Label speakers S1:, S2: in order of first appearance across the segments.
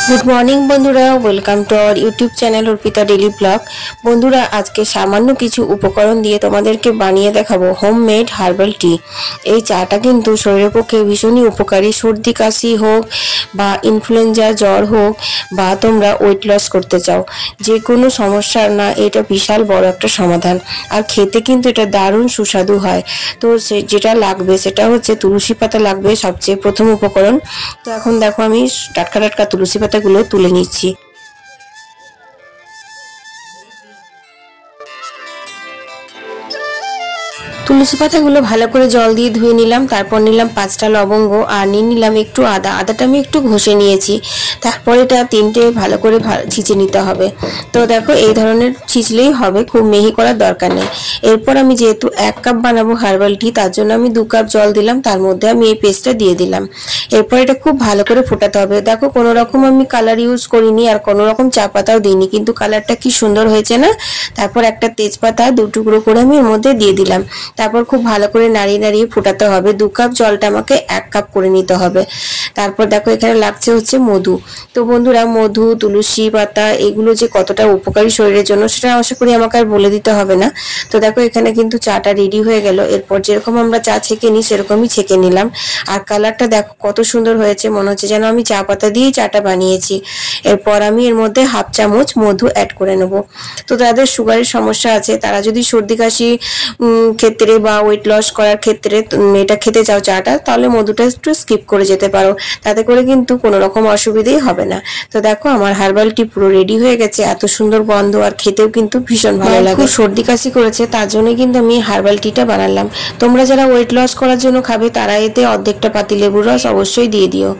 S1: Good morning বন্ধুরা, welcome to our YouTube channel Arpita daily blog. বন্ধুরা, আজকে সামান্য কিছু উপকরণ দিয়ে তোমাদেরকে বানিয়ে দেখাবো হোমমেড হার্বাল টি। এই চাটা কিন্তু শরীরের পক্ষে ভীষণই উপকারী। সর্দি কাশি হোক বা ইনফ্লুয়েঞ্জা জ্বর হোক বা তোমরা ওয়েট লস করতে চাও, যে কোনো সমস্যার না এটা বিশাল বড় একটা সমাধান। আর খেতে কিন্তু এটা দারুণ সুস্বাদু হয়। তো যেটা লাগবে সেটা হচ্ছে তুলসী পাতা লাগবে সবচেয়ে প্রথম উপকরণ। তো এখন দেখো আমি টাটকা টাটকা তুলসী পাতাগুলো তুলে নিচ্ছি। তুলসী পাতাগুলো ভালো করে জল দিয়ে ধুয়ে নিলাম। তারপর নিলাম 5টা লবঙ্গ আর নিয়ে নিলাম একটু আদাটা আমি একটু ঘষে নিয়েছি। তারপর এটা 3টে ভালো করে ছিঁচে নিতে হবে। তো দেখো এই ধরনের ছিঁচলেই হবে, খুব মিহি করার দরকার নেই। এরপর আমি যেহেতু 1 কাপ বানাবো হার্বাল টি, তার জন্য আমি 2 কাপ জল দিলাম, তার মধ্যে আমি এই পেস্টটা দিয়ে দিলাম। এরপর এটা খুব ভালো করে ফোটাতে হবে। দেখো কোনো রকম আমি কালার ইউজ করিনি আর কোনো রকম চা পাতাও দিইনি, কিন্তু কালারটা কি সুন্দর হয়েছে না। তারপর একটা তেজপাতা 2 টুকরো করে আমি এর মধ্যে দিয়ে দিলাম। তারপর খুব ভালো করে নাড়িয়ে নাড়িয়ে ফোটাতে হবে। 2 কাপ জলটা আমাকে 1 কাপ করে নিতে হবে। তারপর দেখো এখানে লাগছে হচ্ছে মধু। তো বন্ধুরা, মধু, তুলসী পাতা এগুলো যে কতটা উপকারী শরীরের জন্য সেটা আশা করি আমাকে আর বলে দিতে হবে না। তো দেখো এখানে কিন্তু চাটা রেডি হয়ে গেল। এরপর যেরকম আমরা চা ছেঁকে নিই সেরকমই ছেঁকে নিলাম। আর কালারটা দেখো কত সুন্দর হয়েছে, মনে হচ্ছে যেন আমি চা পাতা দিয়েই চাটা বানিয়েছি। এরপর আমি এর মধ্যে 1/2 চামচ মধু অ্যাড করে নেব। তো যাদের সুগারের সমস্যা আছে তারা যদি সর্দি কাশি ক্ষেত্রে বা ওয়েট লস করার ক্ষেত্রে এটা খেতে চাও চাটা, তাহলে মধুটা একটু স্কিপ করে যেতে পারো। তাতে করে কিন্তু কোনো রকম অসুবিধাই হবে না। তো দেখো আমার হার্বাল টি পুরো রেডি হয়ে গেছে। এত সুন্দর গন্ধ আর খেতেও কিন্তু ভীষণ ভালো লাগে। খুব সর্দি কাশি করেছে, তার জন্য কিন্তু আমি হার্বাল টিটা বানালাম। তোমরা যারা ওয়েট লস করার জন্য খাবে তারা এতে অর্ধেকটা পাতি লেবুর রস অবশ্যই দিয়ে দিও।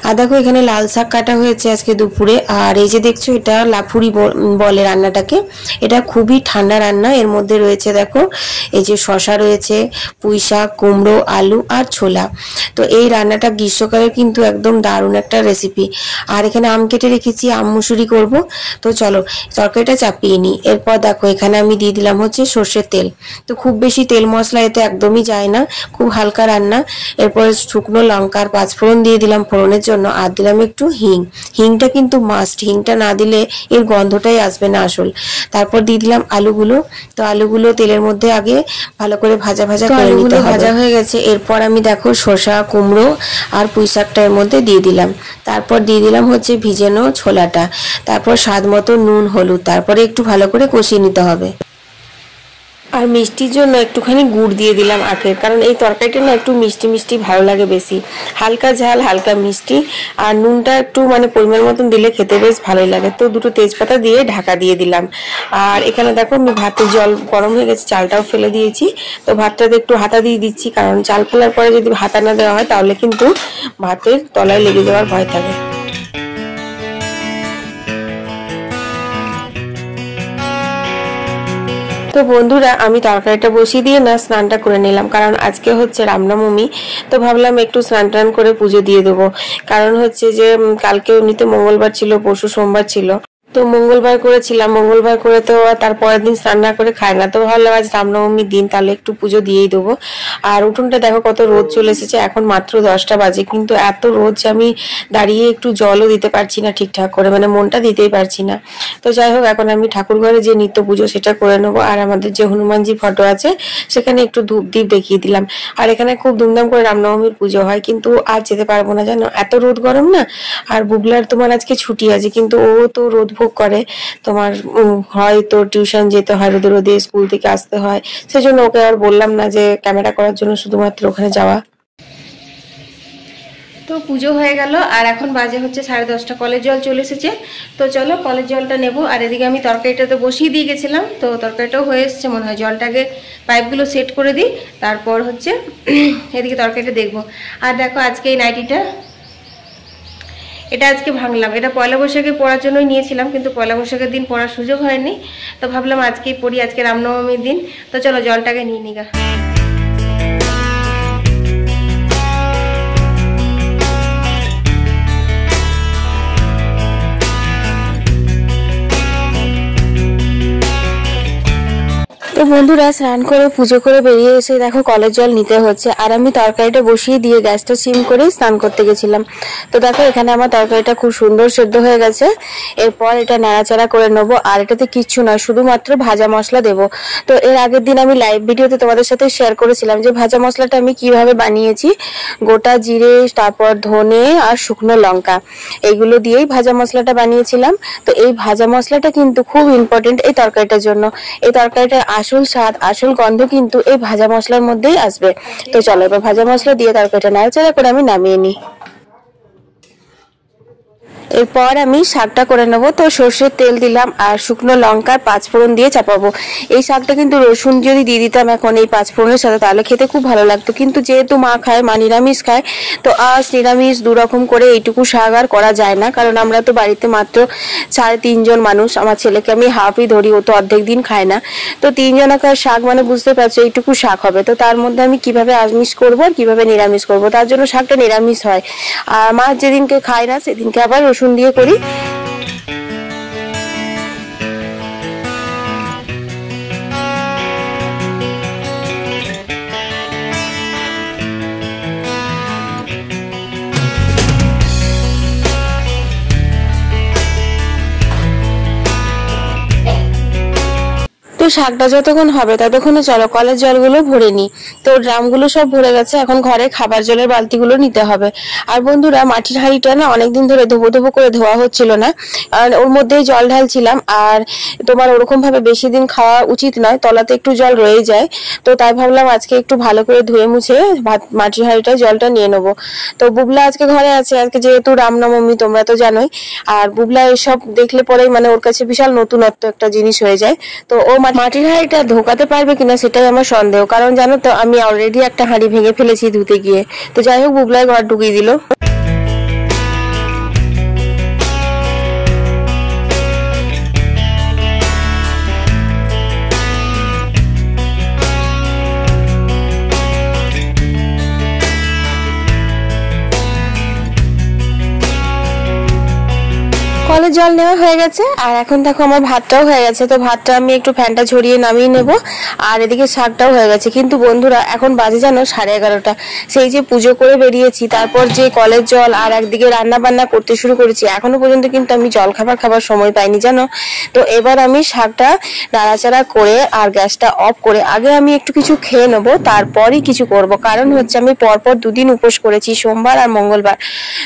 S1: আর দেখো এখানে লাল শাক কাটা হয়েছে আজকে দুপুরে। আর এই যে দেখছো এটা লাফুরি বলে রান্নাটাকে। এটা খুবই ঠান্ডা রান্না। এর মধ্যে রয়েছে দেখো এই যে শসা রয়েছে, পুঁই শাক, কুমড়ো, আলু আর ছোলা। তো এই রান্নাটা গ্রীষ্মকালের কিন্তু একদম দারুণ একটা রেসিপি। আর এখানে আম কেটে রেখেছি, আম মুসুরি করব। তো চলো তরকারিটা চাপিয়ে নিই। এরপর দেখো এখানে আমি দিয়ে দিলাম হচ্ছে সর্ষের তেল। তো খুব বেশি তেল মশলা এতে একদমই যায় না, খুব হালকা রান্না। এরপর শুকনো লঙ্কার 5 ফোড়ন দিয়ে দিলাম ফোড়নের জন্য, আর দিলাম একটু হিং। হিংটা কিন্তু মাস্ট, হিংটা না দিলে এর গন্ধটাই আসবে না আসল। তারপর দিয়ে দিলাম আলুগুলো। তো আলুগুলো তেলের মধ্যে আগে ভালো করে ভাজা ভাজা করে নিতে হবে। ভাজা হয়ে গেছে। এরপর আমি দেখো শসা, কুমড়ো আর পুঁই শাকটা এর মধ্যে দিয়ে দিলাম। তারপর দিয়ে দিলাম হচ্ছে ভিজানো ছোলাটা। তারপর স্বাদ মতো নুন, হলুদ। তারপরে একটু ভালো করে কষিয়ে নিতে হবে। আর মিষ্টির জন্য একটুখানি গুড় দিয়ে দিলাম আখের, কারণ এই তরকারিটা না একটু মিষ্টি মিষ্টি ভালো লাগে বেশি। হালকা ঝাল, হালকা মিষ্টি। আর নুনটা একটু মানে পরিমাণ মতন দিলে খেতে বেশ ভালোই লাগে। তো 2টো তেজপাতা দিয়ে ঢাকা দিয়ে দিলাম। আর এখানে দেখো আমি ভাতের জল গরম হয়ে গেছে, চালটাও ফেলে দিয়েছি। তো ভাতটাতে একটু হাতা দিয়ে দিচ্ছি, কারণ চাল ফেলার পরে যদি হাতা না দেওয়া হয় তাহলে কিন্তু ভাতের তলায় লেগে যাওয়ার ভয় থাকে। তো বন্ধুরা, আমি তরকারিটা বসিয়ে দিয়ে না স্নানটা করে নিলাম, কারণ আজকে হচ্ছে রামনবমী। তো ভাবলাম একটু স্নান টান করে পুজো দিয়ে দেবো। কারণ হচ্ছে যে কালকে এমনিতে মঙ্গলবার ছিল, পরশু সোমবার ছিল। তো মঙ্গলবার করেছিলাম, মঙ্গলবার করে তো তার পরের দিন স্নান না করে খায় না। তো ভাবলাম আজ রামনবমীর দিন তাহলে একটু পুজো দিয়েই দেবো। আর উঠোনটা দেখো কত রোদ চলে এসেছে। এখন মাত্র 10টা বাজে, কিন্তু এত রোদ যে আমি দাঁড়িয়ে একটু জলও দিতে পারছি না ঠিকঠাক করে, মানে মনটা দিতেই পারছি না। তো যাই হোক, এখন আমি ঠাকুর ঘরে যে নিত্য পুজো সেটা করে নেবো। আর আমাদের যে হনুমানজি ফটো আছে সেখানে একটু ধূপ দ্বীপ দেখিয়ে দিলাম। আর এখানে খুব ধুমধাম করে রামনবমীর পুজো হয়, কিন্তু আর যেতে পারবো না জানো, এত রোদ গরম না। আর বুবলার তোমার আজকে ছুটি আছে, কিন্তু ও তো রোদ ভোগ করে। তোমার হয়তো টিউশন যেতে হয়, রোদে রোদে স্কুল থেকে আসতে হয়। সেজন্য ওকে আর বললাম না যে ক্যামেরা করার জন্য শুধুমাত্র ওখানে যাওয়া। তো পুজো হয়ে গেল আর এখন বাজে হচ্ছে 10:30। কলের জল চলে এসেছে। তো চলো কলের জলটা নেব। আর এদিকে আমি তরকারিটা তো বসিয়ে দিয়ে গেছিলাম, তো তরকারিটাও হয়ে এসছে মনে হয়। জলটাকে পাইপগুলো সেট করে দিই, তারপর হচ্ছে এদিকে তরকারিটা দেখবো। আর দেখো আজকে এই নাইটিটা, এটা আজকে ভাঙলাম। এটা পয়লা বৈশাখে পরার জন্যই নিয়েছিলাম, কিন্তু পয়লা বৈশাখের দিন পরার সুযোগ হয়নি। তো ভাবলাম আজকেই পরি, আজকে রামনবমীর দিন। তো চলো জলটাকে নিয়ে নিগা। তো তো বন্ধুরা স্নান করে পুজো করে বেরিয়ে এসে দেখো কলের জল নিতে হচ্ছে, আর আমি তরকারিটা বসিয়ে দিয়ে গ্যাসটা সিম করে স্নান করতে গেছিলাম। তো দেখো এখানে আমার তরকারিটা খুব সুন্দর সেদ্ধ হয়ে গেছে। এরপর এটা নাড়াচাড়া করে নেবো, আর এটাতে কিচ্ছু নয়, শুধুমাত্র ভাজা মশলা দেবো। তো এর আগের দিন আমি লাইভ ভিডিওতে তোমাদের সাথে শেয়ার করেছিলাম যে ভাজা মশলাটা আমি কিভাবে বানিয়েছি। গোটা জিরে, তারপর ধনে আর শুকনো লঙ্কা, এইগুলো দিয়েই ভাজা মশলাটা বানিয়েছিলাম। তো এই ভাজা মশলাটা কিন্তু খুব ইম্পর্টেন্ট এই তরকারিটার জন্য। এই তরকারিটার আসল স্বাদ, আসল গন্ধ কিন্তু এই ভাজা মশলার মধ্যেই আসবে। তো চলো এবার ভাজা মশলা দিয়ে তরকারিটা নাড়াচাড়া করে আমি নামিয়ে নিই। এরপর আমি শাকটা করে নেব। তো সর্ষের তেল দিলাম আর শুকনো লঙ্কা পাঁচফোড়ন দিয়ে চাপাবো। এই শাকটা কিন্তু রসুন যদি দিয়ে দিতাম এখন এই পাঁচফোড়নের সাথে তাহলে খেতে খুব ভালো লাগতো, কিন্তু যেহেতু মা খায়, মা নিরামিষ খায়, তো আজ নিরামিষ দুরকম করে এইটুকু শাক আর করা যায় না, কারণ আমরা তো বাড়িতে মাত্র 3.5 জন মানুষ। আমার ছেলেকে আমি হাফই ধরি, ও তো অর্ধেক দিন খায় না। তো 3 জনাকার শাক মানে বুঝতে পারছো এইটুকু শাক হবে। তো তার মধ্যে আমি কিভাবে আমিষ করবো আর কিভাবে নিরামিষ করবো, তার জন্য শাকটা নিরামিষ হয়। আর মা যেদিনকে খায় না সেদিনকে আবার রসুন দিয়ে করি। তো শাকটা যতক্ষণ হবে ততক্ষণে চলো কলের জলগুলো ভরে নি। তো ড্রামগুলো সব ভরে গেছে, এখন ঘরে খাবার জলের বালতিগুলো নিতে হবে। আর বন্ধুরা মাটির হাঁড়িটা না অনেকদিন ধরে ধোবো করে ধোয়া হচ্ছিল না, আর ওর মধ্যেই জল ঢালছিলাম। আর তোমার ওরকম ভাবে বেশি দিন খাওয়া উচিত নয়, তলাতে একটু জল রয়ে যায়। তো তাই ভাবলাম আজকে একটু ভালো করে ধুয়ে মুছে মাটির হাঁড়িটায় জলটা নিয়ে নেবো। তো বুবলা আজকে ঘরে আছে, আজকে যেহেতু রামনবমী তোমরা তো জানোই। আর বুবলা এসব দেখলে পরেই মানে ওর কাছে বিশাল নতুনত্ব একটা জিনিস হয়ে যায়। তো ও মাটির হাঁড়িটা ঢোকাতে পারবে কিনা সেটাই আমার সন্দেহ, কারণ জানো তো আমি অলরেডি একটা হাঁড়ি ভেঙে ফেলেছি ধুতে গিয়ে। তো যাই হোক বুবলাই ঘর ঢুকিয়ে দিল। কলের জল নেওয়া হয়ে গেছে, আর এখন দেখো আমার ভাতটাও হয়ে গেছে। তো ভাতটা আমি একটু ফ্যানটা ঝরিয়ে নামিয়ে নেব, আর এদিকে শাকটাও হয়ে গেছে। কিন্তু বন্ধুরা এখন বাজে জানো 11:30। সেই যে পুজো করে বেরিয়েছি, তারপর যে কলের জল আর একদিকে রান্না বান্না করতে শুরু করেছি, এখনো পর্যন্ত কিন্তু আমি জল খাবার সময় পাইনি জানো। তো এবার আমি শাকটা নাড়াচাড়া করে আর গ্যাসটা অফ করে আগে আমি একটু কিছু খেয়ে নেবো, তারপরই কিছু করব। কারণ হচ্ছে আমি পরপর 2 দিন উপোস করেছি, সোমবার আর মঙ্গলবার।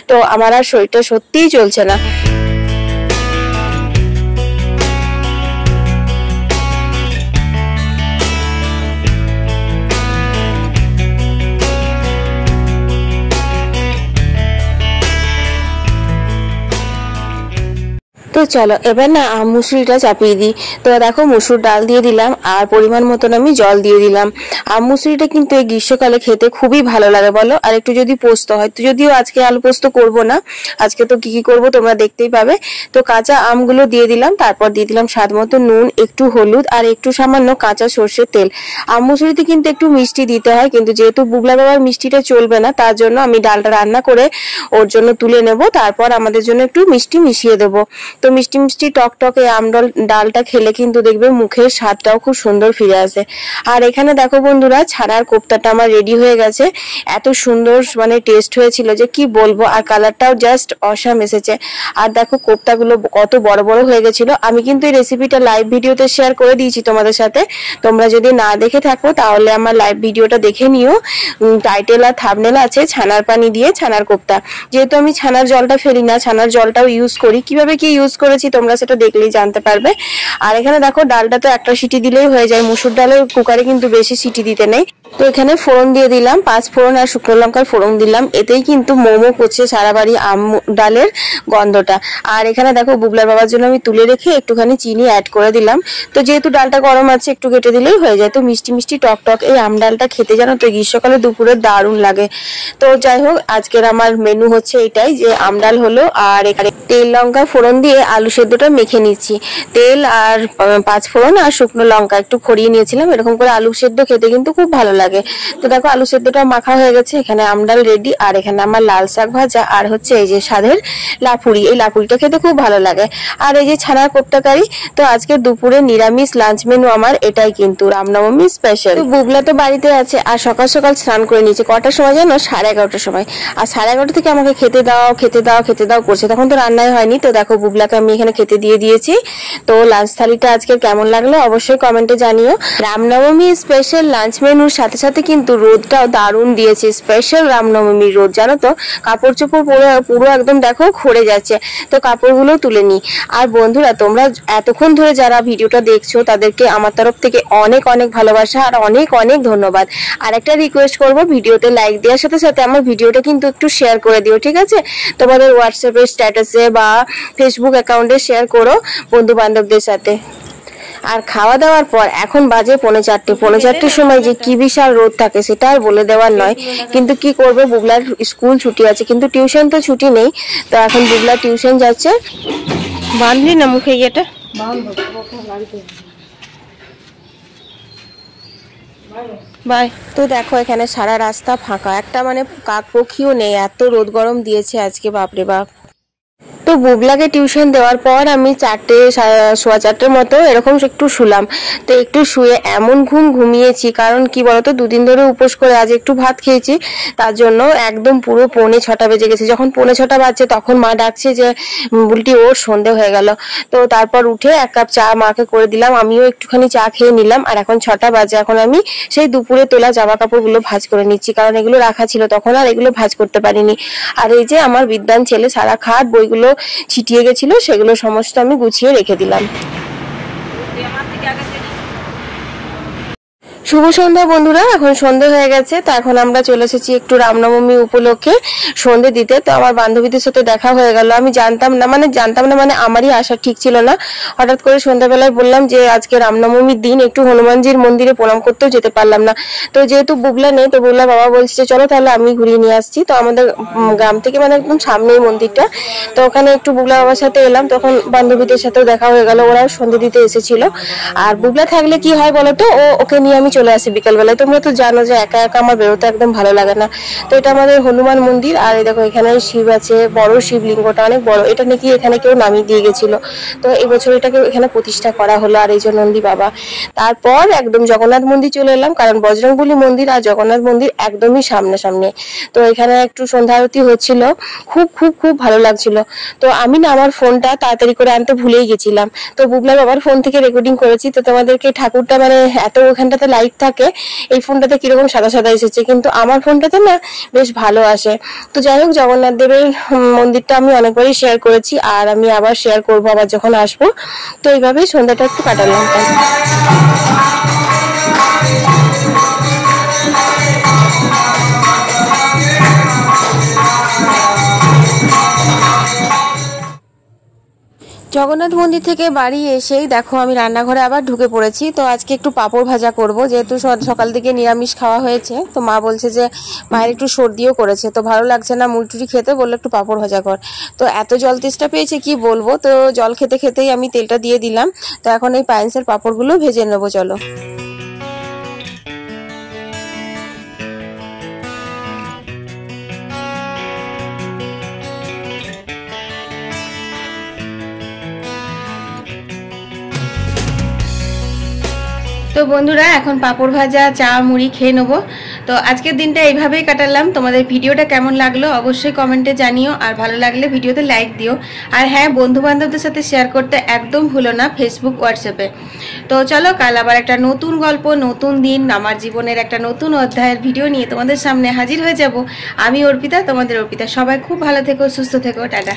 S1: তো আমার আর শরীরটা সত্যিই চলছে না। তো চলো এবার না মুসুরিটা চাপিয়ে দিই। তো দেখো মুসুর ডাল দিয়ে দিলাম আর পরিমাণ মতন আমি জল দিয়ে দিলাম। মুসুরিটা কিন্তু এই গ্রীষ্মকালে খেতে খুবই ভালো লাগে বলো, আর একটু যদি পোস্ত হয়। তো যদিও আজকে আলু পোস্ত করবো না, আজকে তো কি করবো তোমরা দেখতেই পাবে। তো কাঁচা আমগুলো দিয়ে দিলাম, তারপর দিয়ে দিলাম স্বাদ মতো নুন, একটু হলুদ আর একটু সামান্য কাঁচা সর্ষের তেল। মুসুরিতে কিন্তু একটু মিষ্টি দিতে হয়, কিন্তু যেহেতু বুবলা বাবার মিষ্টিটা চলবে না, তার জন্য আমি ডালটা রান্না করে ওর জন্য তুলে নেব, তারপর আমাদের জন্য একটু মিষ্টি মিশিয়ে দেবো। তো মিষ্টি টক এই ডালটা খেলে কিন্তু দেখবে মুখের স্বাদটাও খুব সুন্দর ফিরে আসে। আর এখানে দেখো বন্ধুরা ছানার কোপ্তাটা আমার রেডি হয়ে গেছে। এত সুন্দর মানে টেস্ট হয়েছিল যে কি বলবো, আর কালারটাও জাস্ট অসাম এসেছে। আর দেখো কোপ্তাগুলো কত বড় হয়ে গেছিল। আমি কিন্তু এই রেসিপিটা লাইভ ভিডিওতে শেয়ার করে দিয়েছি তোমাদের সাথে, তোমরা যদি না দেখে থাকো তাহলে আমার লাইভ ভিডিওটা দেখে নিও। টাইটেল আর থাম্বনেল আছে ছানার পানি দিয়ে ছানার কোপ্তা। যেহেতু আমি ছানার জলটা ফেলি না, ছানার জলটাও ইউজ করি। কিভাবে কি ইউজ করেছি তোমরা সেটা দেখলেই জানতে পারবে। আর এখানে দেখো ডালটা তো একটা সিটি দিলেই হয়ে যায়, মুসুর ডালের কুকারে কিন্তু বেশি সিটি দিতে নেই। তো এখানে ফোড়ন দিয়ে দিলাম, 5 ফোড়ন আর শুকনো লঙ্কার ফোড়ন দিলাম। এতেই কিন্তু মোমো করছে সারা বাড়ি আম ডালের গন্ধটা। আর এখানে দেখো বুবলার বাবার জন্য আমি তুলে রেখে একটুখানি চিনি অ্যাড করে দিলাম। তো যেহেতু ডালটা গরম আছে একটু কেটে দিলেই হয়ে যায়। তো মিষ্টি টক এই আম ডালটা খেতে জানো তো গ্রীষ্মকালে দুপুরে দারুণ লাগে। তো যাই হোক আজকের আমার মেনু হচ্ছে এটাই, যে আম ডাল হলো, আর এখানে তেল লঙ্কা ফোড়ন দিয়ে আলু সেদ্ধটা মেখে নিচ্ছি। তেল আর 5 ফোড়ন আর শুকনো লঙ্কা একটু খড়িয়ে নিয়েছিলাম, এরকম করে আলু সেদ্ধ খেতে কিন্তু খুব ভালো লাগে। লাগে। তো দেখো আলু সেদ্ধটা মাখা হয়ে গেছে, এখানে আমডাল রেডি, আর এখানে আমার লাল শাক ভাজা, আর হচ্ছে এই যে স্বাদের লাফুরি, এই লাফুরিটা খেতে খুব ভালো লাগে, আর এই যে ছানার কোপ্তা কারি। তো আজকে দুপুরে নিরামিষ লাঞ্চ মেনু আমার এটাই, কিন্তু রামনবমী স্পেশাল। বুবলা তো বাড়িতে আছে, আর সকাল সকাল স্নান করে নিয়েছে। কটার সময় জানো? 11:30টার সময়। আর 11:30 থেকে আমাকে খেতে দাও খেতে দাও খেতে দাও করছে, তখন তো রান্নাই হয়নি। তো দেখো বুবলাকে আমি এখানে খেতে দিয়ে দিয়েছি। তো লাঞ্চ থালিটা আজকে কেমন লাগলো অবশ্যই কমেন্টে জানিও। রামনবমী স্পেশাল লাঞ্চ মেনুর সাথে সাথে কিন্তু রোদটাও দারুণ দিয়েছে, স্পেশাল রামনবমীর রোদ, জানো তো। কাপড় চোপড় পুরো একদম দেখো খড়ে যাচ্ছে, তো কাপড়গুলো তুলে নি। আর বন্ধুরা, তোমরা এতক্ষণ ধরে যারা ভিডিওটা দেখছো তাদেরকে আমার তরফ থেকে অনেক অনেক ভালোবাসা আর অনেক অনেক ধন্যবাদ। আর একটা রিকোয়েস্ট করবো, ভিডিওতে লাইক দেওয়ার সাথে সাথে আমার ভিডিওটা কিন্তু একটু শেয়ার করে দিও, ঠিক আছে? তোমাদের হোয়াটসঅ্যাপে স্ট্যাটাসে বা ফেসবুক অ্যাকাউন্টে শেয়ার করো বন্ধু বান্ধবদের সাথে। আর খাওয়া দাওয়ার পর এখন বাজে 4:45, 4:45 সময় যে কি বিশাল রোদ থাকে সেটা আর বলে দেওয়ার নয়। কিন্তু কি করবে, বুবলার স্কুল ছুটি আছে, কিন্তু টিউশন তো ছুটি নেই। তো এখন বুবলা টিউশন যাচ্ছে। বাঁধলি না মুখে এটা? বাই। তো দেখো এখানে সারা রাস্তা ফাঁকা, একটা মানে কাক পক্ষীও নেই, এত রোদ গরম দিয়েছে আজকে, বাপরে বাপ। তো বুবলাকে টিউশন দেওয়ার পর আমি 4:15 মতো এরকম একটু শুলাম। তো একটু শুয়ে এমন ঘুমিয়েছি, কারণ কি বলতো, দুদিন ধরে উপোস করে আজ একটু ভাত খেয়েছি, তার জন্য একদম পুরো 5:45 বেজে গেছে। যখন 5:45 বাজছে তখন মা ডাকছে যে বুলটি ওর, সন্ধে হয়ে গেল। তো তারপর উঠে 1 কাপ চা মাকে করে দিলাম, আমিও একটুখানি চা খেয়ে নিলাম। আর এখন 6টা বাজে, এখন আমি সেই দুপুরে তোলা জামা কাপড়গুলো ভাঁজ করে নিচ্ছি, কারণ এগুলো রাখা ছিল তখন, আর এগুলো ভাঁজ করতে পারিনি। আর এই যে আমার বিদ্যান ছেলে সারা খাট বইগুলো ছিটিয়ে গেছিল, সেগুলো সমস্ত আমি গুছিয়ে রেখে দিলাম। শুভ সন্ধ্যা বন্ধুরা, এখন সন্ধে হয়ে গেছে। তো এখন আমরা চলে এসেছি একটু রামনবমী উপলক্ষে সন্ধে দিতে। তো আমার বান্ধবীদের সাথে দেখা হয়ে গেল। আমি জানতাম না মানে আমারই আসা ঠিক ছিল না। হঠাৎ করে সন্ধ্যাবেলায় বললাম যে আজকে রামনবমীর দিন, একটু হনুমানজির মন্দিরে প্রণাম করতেও যেতে পারলাম না। তো যেহেতু বুবলা নেই, তো বুবলা বাবা বলছে যে চলো তাহলে আমি ঘুরিয়ে নিয়ে আসছি। তো আমাদের গ্রাম থেকে মানে একদম সামনেই মন্দিরটা। তো ওখানে একটু বুবলা বাবার সাথে এলাম, তখন বান্ধবীদের সাথেও দেখা হয়ে গেল, ওরাও সন্ধে দিতে এসেছিল। আর বুবলা থাকলে কি হয় বলতো, ওকে নিয়ে আমি চলে আসি বিকালবেলায়। তোমরা তো জানো যে একা একা আমার বেরোতে একদম ভালো লাগে না। তো এটা আমাদের হনুমান মন্দির, আর এই দেখো এখানে শিব আছে, বড় শিবলিঙ্গটা অনেক বড়, এটা নাকি এখানে কেউ নামিয়ে দিয়ে গেছিল। তো এবছর এটাকে এখানে প্রতিষ্ঠা করা হলো, আর এই যে নন্দী বাবা। তারপর একদম জগন্নাথ মন্দির চলে এলাম, কারণ বজরংবলী মন্দির আর জগন্নাথ মন্দির একদমই সামনে। তো এখানে একটু সন্ধ্যা আরতি হচ্ছিল, খুব খুব খুব ভালো লাগছিল। তো আমি না আমার ফোনটা তাড়াতাড়ি করে আনতে ভুলেই গেছিলাম। তো বুবলা বাবার ফোন থেকে রেকর্ডিং করেছি। তো তোমাদেরকে ঠাকুরটা মানে এত ওখানটাতে লাইট থাকে, এই ফোনটাতে কিরকম সাদা সাদা এসেছে, কিন্তু আমার ফোনটাতে না বেশ ভালো আসে। তো যাই হোক, জগন্নাথ দেবের মন্দিরটা আমি অনেকবারই শেয়ার করেছি, আর আমি আবার শেয়ার করবো আবার যখন আসবো। তো এইভাবেই সন্ধ্যাটা একটু কাটালাম। জগন্নাথ মন্দির থেকে বাড়ি এসেই দেখো আমি রান্নাঘরে আবার ঢুকে পড়েছি। তো আজকে একটু পাঁপড় ভাজা করব, যেহেতু সকাল থেকে নিরামিষ খাওয়া হয়েছে। তো মা বলছে যে মায়ের একটু সর্দিও করেছে, তো ভালো লাগছে না মুড়ি খেতে, বললো একটু পাঁপড় ভাজা কর। তো এত জল তেষ্টা পেয়েছে কি বলবো। তো জল খেতে খেতেই আমি তেলটা দিয়ে দিলাম। তো এখন এই পায়েন্সের পাঁপড়গুলো ভেজে নেবো, চলো। তো বন্ধুরা, এখন পাঁপড় ভাজা, চা, মুড়ি খেয়ে নেবো। তো আজকের দিনটা এইভাবেই কাটালাম। তোমাদের ভিডিওটা কেমন লাগলো অবশ্যই কমেন্টে জানিও, আর ভালো লাগলে ভিডিওতে লাইক দিও। আর হ্যাঁ, বন্ধু বান্ধবদের সাথে শেয়ার করতে একদম ভুলো না, ফেসবুক, হোয়াটসঅ্যাপে। তো চলো, কাল আবার একটা নতুন গল্প, নতুন দিন, আমার জীবনের একটা নতুন অধ্যায়ের ভিডিও নিয়ে তোমাদের সামনে হাজির হয়ে যাব। আমি অর্পিতা, তোমাদের অর্পিতা। সবাই খুব ভালো থেকো, সুস্থ থেকো, টাটা।